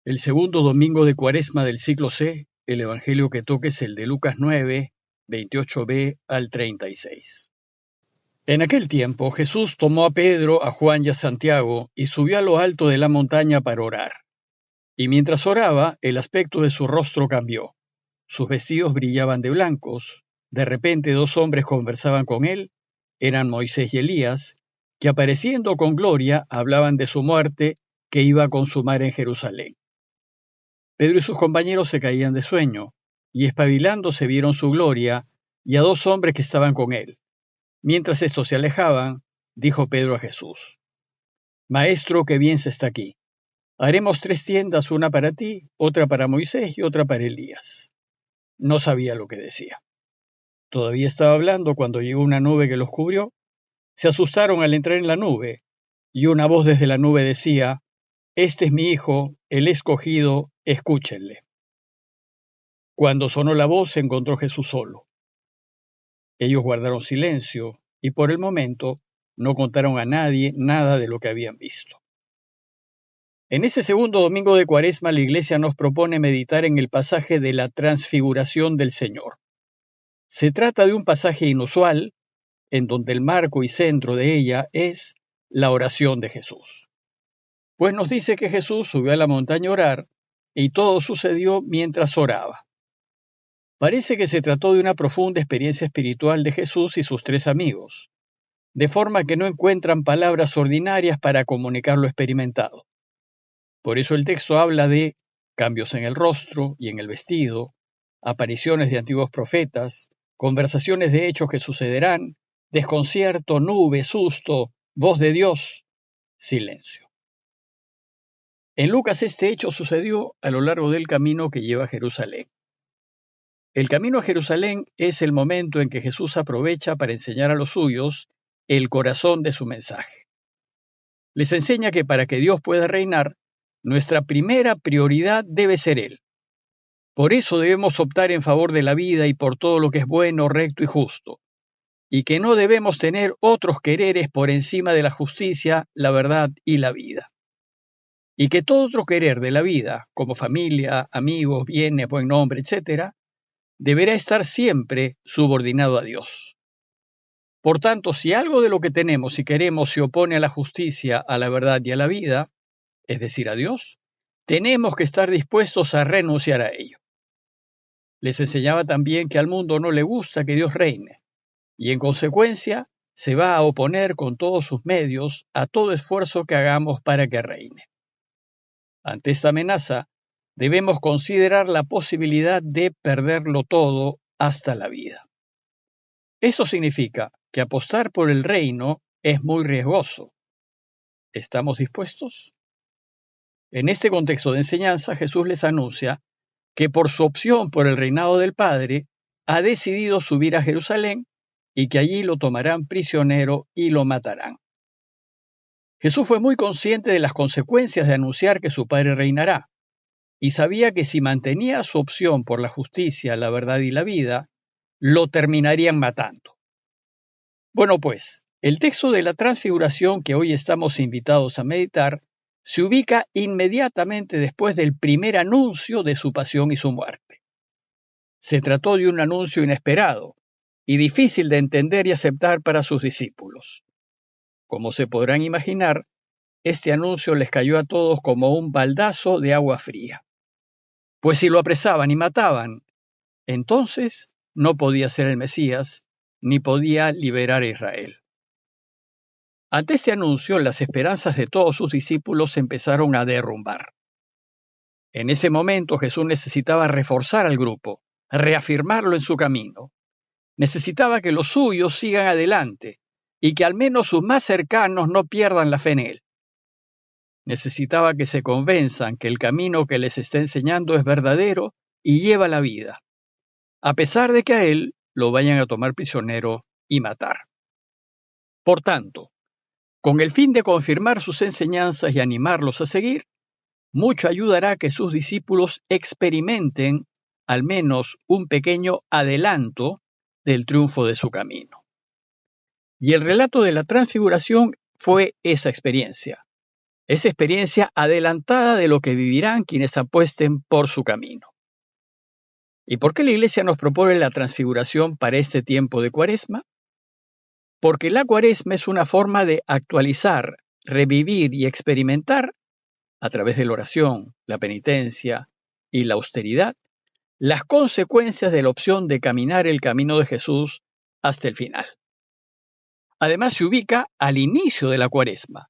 El segundo domingo de Cuaresma del ciclo C, el evangelio que toca es el de Lucas 9, 28b al 36. En aquel tiempo Jesús tomó a Pedro, a Juan y a Santiago y subió a lo alto de la montaña para orar. Y mientras oraba, el aspecto de su rostro cambió. Sus vestidos brillaban de blancos. De repente 2 hombres conversaban con él, eran Moisés y Elías, que apareciendo con gloria hablaban de su muerte que iba a consumar en Jerusalén. Pedro y sus compañeros se caían de sueño, y espabilándose vieron su gloria y a 2 hombres que estaban con él. Mientras estos se alejaban, dijo Pedro a Jesús: Maestro, qué bien se está aquí. Haremos 3 tiendas, una para ti, otra para Moisés y otra para Elías. No sabía lo que decía. Todavía estaba hablando cuando llegó una nube que los cubrió. Se asustaron al entrar en la nube, y una voz desde la nube decía: Este es mi hijo, el escogido, escúchenle. Cuando sonó la voz, se encontró Jesús solo. Ellos guardaron silencio y por el momento no contaron a nadie nada de lo que habían visto. En ese segundo domingo de Cuaresma, la Iglesia nos propone meditar en el pasaje de la transfiguración del Señor. Se trata de un pasaje inusual, en donde el marco y centro de ella es la oración de Jesús. Pues nos dice que Jesús subió a la montaña a orar y todo sucedió mientras oraba. Parece que se trató de una profunda experiencia espiritual de Jesús y sus 3 amigos, de forma que no encuentran palabras ordinarias para comunicar lo experimentado. Por eso el texto habla de cambios en el rostro y en el vestido, apariciones de antiguos profetas, conversaciones de hechos que sucederán, desconcierto, nube, susto, voz de Dios, silencio. En Lucas este hecho sucedió a lo largo del camino que lleva a Jerusalén. El camino a Jerusalén es el momento en que Jesús aprovecha para enseñar a los suyos el corazón de su mensaje. Les enseña que para que Dios pueda reinar, nuestra primera prioridad debe ser Él. Por eso debemos optar en favor de la vida y por todo lo que es bueno, recto y justo, y que no debemos tener otros quereres por encima de la justicia, la verdad y la vida. Y que todo otro querer de la vida, como familia, amigos, bienes, buen nombre, etc., deberá estar siempre subordinado a Dios. Por tanto, si algo de lo que tenemos y queremos se opone a la justicia, a la verdad y a la vida, es decir, a Dios, tenemos que estar dispuestos a renunciar a ello. Les enseñaba también que al mundo no le gusta que Dios reine, y en consecuencia se va a oponer con todos sus medios a todo esfuerzo que hagamos para que reine. Ante esta amenaza, debemos considerar la posibilidad de perderlo todo hasta la vida. Eso significa que apostar por el reino es muy riesgoso. ¿Estamos dispuestos? En este contexto de enseñanza, Jesús les anuncia que por su opción por el reinado del Padre, ha decidido subir a Jerusalén y que allí lo tomarán prisionero y lo matarán. Jesús fue muy consciente de las consecuencias de anunciar que su Padre reinará, y sabía que si mantenía su opción por la justicia, la verdad y la vida, lo terminarían matando. Bueno, pues, el texto de la transfiguración que hoy estamos invitados a meditar se ubica inmediatamente después del primer anuncio de su pasión y su muerte. Se trató de un anuncio inesperado y difícil de entender y aceptar para sus discípulos. Como se podrán imaginar, este anuncio les cayó a todos como un baldazo de agua fría. Pues si lo apresaban y mataban, entonces no podía ser el Mesías, ni podía liberar a Israel. Ante este anuncio, las esperanzas de todos sus discípulos se empezaron a derrumbar. En ese momento Jesús necesitaba reforzar al grupo, reafirmarlo en su camino. Necesitaba que los suyos sigan adelante y que al menos sus más cercanos no pierdan la fe en él. Necesitaba que se convenzan que el camino que les está enseñando es verdadero y lleva la vida, a pesar de que a él lo vayan a tomar prisionero y matar. Por tanto, con el fin de confirmar sus enseñanzas y animarlos a seguir, mucho ayudará que sus discípulos experimenten al menos un pequeño adelanto del triunfo de su camino. Y el relato de la transfiguración fue esa experiencia, Es experiencia adelantada de lo que vivirán quienes apuesten por su camino. ¿Y por qué la Iglesia nos propone la transfiguración para este tiempo de Cuaresma? Porque la Cuaresma es una forma de actualizar, revivir y experimentar, a través de la oración, la penitencia y la austeridad, las consecuencias de la opción de caminar el camino de Jesús hasta el final. Además, se ubica al inicio de la Cuaresma,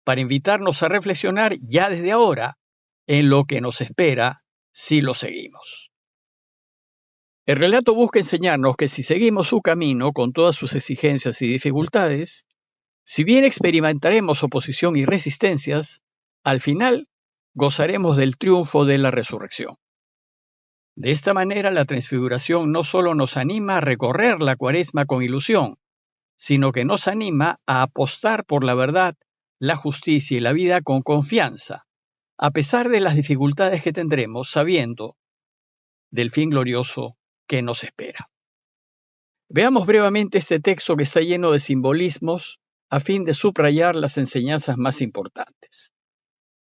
para invitarnos a reflexionar ya desde ahora en lo que nos espera si lo seguimos. El relato busca enseñarnos que si seguimos su camino con todas sus exigencias y dificultades, si bien experimentaremos oposición y resistencias, al final gozaremos del triunfo de la resurrección. De esta manera, la transfiguración no solo nos anima a recorrer la Cuaresma con ilusión, sino que nos anima a apostar por la verdad, la justicia y la vida con confianza, a pesar de las dificultades que tendremos, sabiendo del fin glorioso que nos espera. Veamos brevemente este texto que está lleno de simbolismos a fin de subrayar las enseñanzas más importantes.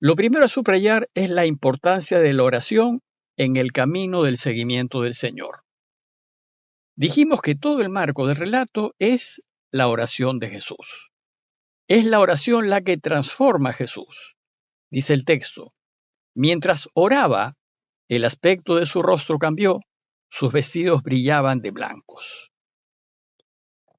Lo primero a subrayar es la importancia de la oración en el camino del seguimiento del Señor. Dijimos que todo el marco del relato es la oración de Jesús. Es la oración la que transforma a Jesús. Dice el texto, mientras oraba, el aspecto de su rostro cambió, sus vestidos brillaban de blancos.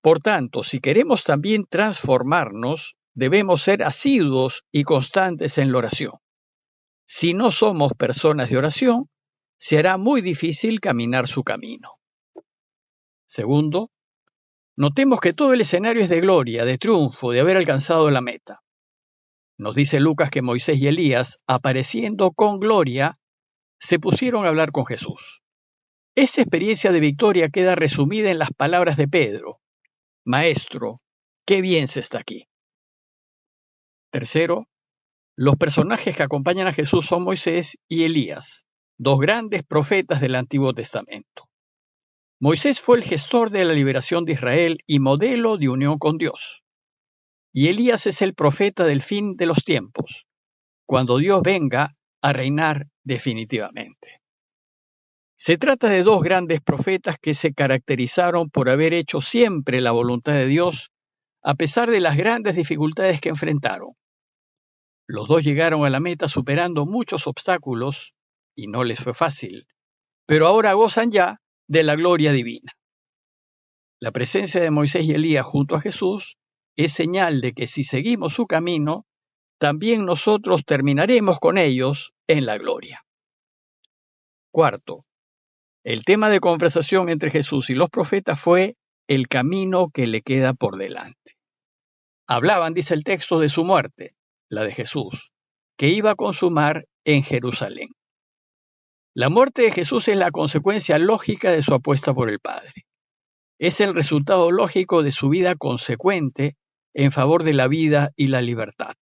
Por tanto, si queremos también transformarnos, debemos ser asiduos y constantes en la oración. Si no somos personas de oración, se hará muy difícil caminar su camino. Segundo, notemos que todo el escenario es de gloria, de triunfo, de haber alcanzado la meta. Nos dice Lucas que Moisés y Elías, apareciendo con gloria, se pusieron a hablar con Jesús. Esta experiencia de victoria queda resumida en las palabras de Pedro: Maestro, qué bien se está aquí. Tercero, los personajes que acompañan a Jesús son Moisés y Elías, dos grandes profetas del Antiguo Testamento. Moisés fue el gestor de la liberación de Israel y modelo de unión con Dios. Y Elías es el profeta del fin de los tiempos, cuando Dios venga a reinar definitivamente. Se trata de dos grandes profetas que se caracterizaron por haber hecho siempre la voluntad de Dios, a pesar de las grandes dificultades que enfrentaron. Los dos llegaron a la meta superando muchos obstáculos, y no les fue fácil, pero ahora gozan ya de la gloria divina. La presencia de Moisés y Elías junto a Jesús es señal de que si seguimos su camino, también nosotros terminaremos con ellos en la gloria. Cuarto, el tema de conversación entre Jesús y los profetas fue el camino que le queda por delante. Hablaban, dice el texto, de su muerte, la de Jesús, que iba a consumar en Jerusalén. La muerte de Jesús es la consecuencia lógica de su apuesta por el Padre. Es el resultado lógico de su vida consecuente en favor de la vida y la libertad.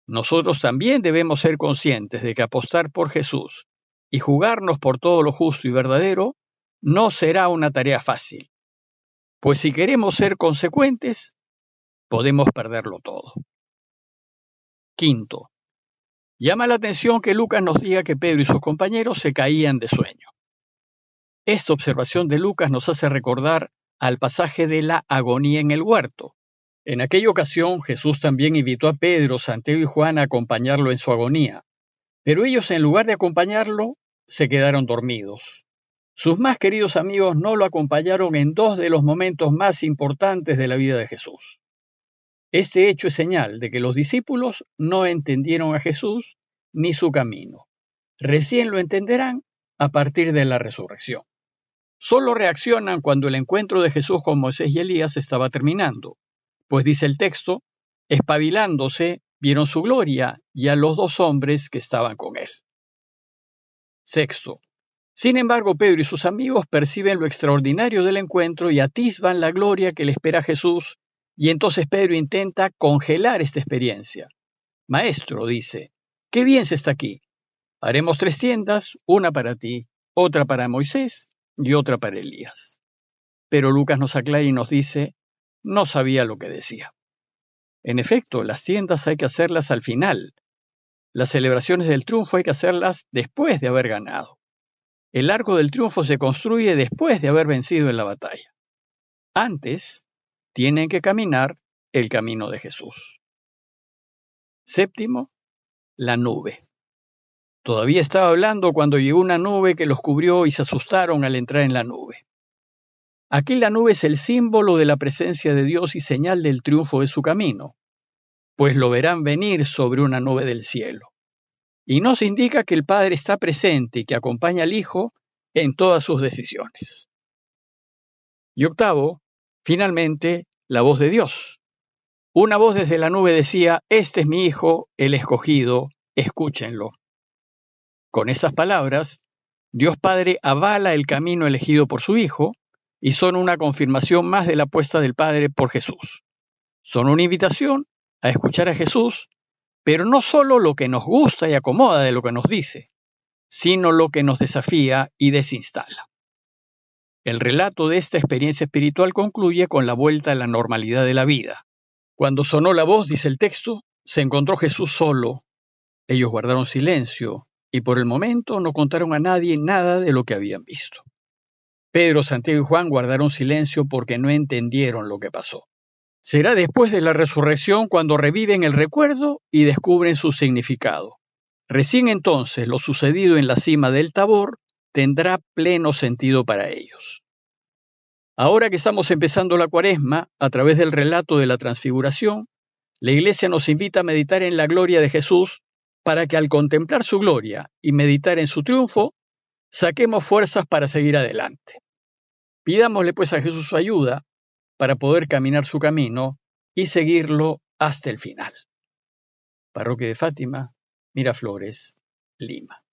Nosotros también debemos ser conscientes de que apostar por Jesús y jugarnos por todo lo justo y verdadero no será una tarea fácil, pues si queremos ser consecuentes, podemos perderlo todo. Quinto, llama la atención que Lucas nos diga que Pedro y sus compañeros se caían de sueño. Esta observación de Lucas nos hace recordar al pasaje de la agonía en el huerto. En aquella ocasión, Jesús también invitó a Pedro, Santiago y Juan a acompañarlo en su agonía, pero ellos, en lugar de acompañarlo, se quedaron dormidos. Sus más queridos amigos no lo acompañaron en dos de los momentos más importantes de la vida de Jesús. Este hecho es señal de que los discípulos no entendieron a Jesús ni su camino. Recién lo entenderán a partir de la resurrección. Solo reaccionan cuando el encuentro de Jesús con Moisés y Elías estaba terminando, pues dice el texto, espabilándose, vieron su gloria y a los dos hombres que estaban con él. Sexto, sin embargo, Pedro y sus amigos perciben lo extraordinario del encuentro y atisban la gloria que le espera a Jesús, y entonces Pedro intenta congelar esta experiencia. Maestro, dice, qué bien se está aquí. Haremos 3 tiendas, una para ti, otra para Moisés y otra para Elías. Pero Lucas nos aclara y nos dice, no sabía lo que decía. En efecto, las tiendas hay que hacerlas al final. Las celebraciones del triunfo hay que hacerlas después de haber ganado. El arco del triunfo se construye después de haber vencido en la batalla. Antes, tienen que caminar el camino de Jesús. Séptimo, la nube. Todavía estaba hablando cuando llegó una nube que los cubrió y se asustaron al entrar en la nube. Aquí la nube es el símbolo de la presencia de Dios y señal del triunfo de su camino, pues lo verán venir sobre una nube del cielo. Y nos indica que el Padre está presente y que acompaña al Hijo en todas sus decisiones. Y octavo, finalmente, la voz de Dios. Una voz desde la nube decía: "Este es mi Hijo, el escogido, escúchenlo". Con estas palabras, Dios Padre avala el camino elegido por su Hijo y son una confirmación más de la apuesta del Padre por Jesús. Son una invitación a escuchar a Jesús, pero no solo lo que nos gusta y acomoda de lo que nos dice, sino lo que nos desafía y desinstala. El relato de esta experiencia espiritual concluye con la vuelta a la normalidad de la vida. Cuando sonó la voz, dice el texto, se encontró Jesús solo. Ellos guardaron silencio y por el momento no contaron a nadie nada de lo que habían visto. Pedro, Santiago y Juan guardaron silencio porque no entendieron lo que pasó. Será después de la resurrección cuando reviven el recuerdo y descubren su significado. Recién entonces lo sucedido en la cima del Tabor tendrá pleno sentido para ellos. Ahora que estamos empezando la Cuaresma, a través del relato de la Transfiguración, la Iglesia nos invita a meditar en la gloria de Jesús para que al contemplar su gloria y meditar en su triunfo, saquemos fuerzas para seguir adelante. Pidámosle pues a Jesús su ayuda para poder caminar su camino y seguirlo hasta el final. Parroquia de Fátima, Miraflores, Lima.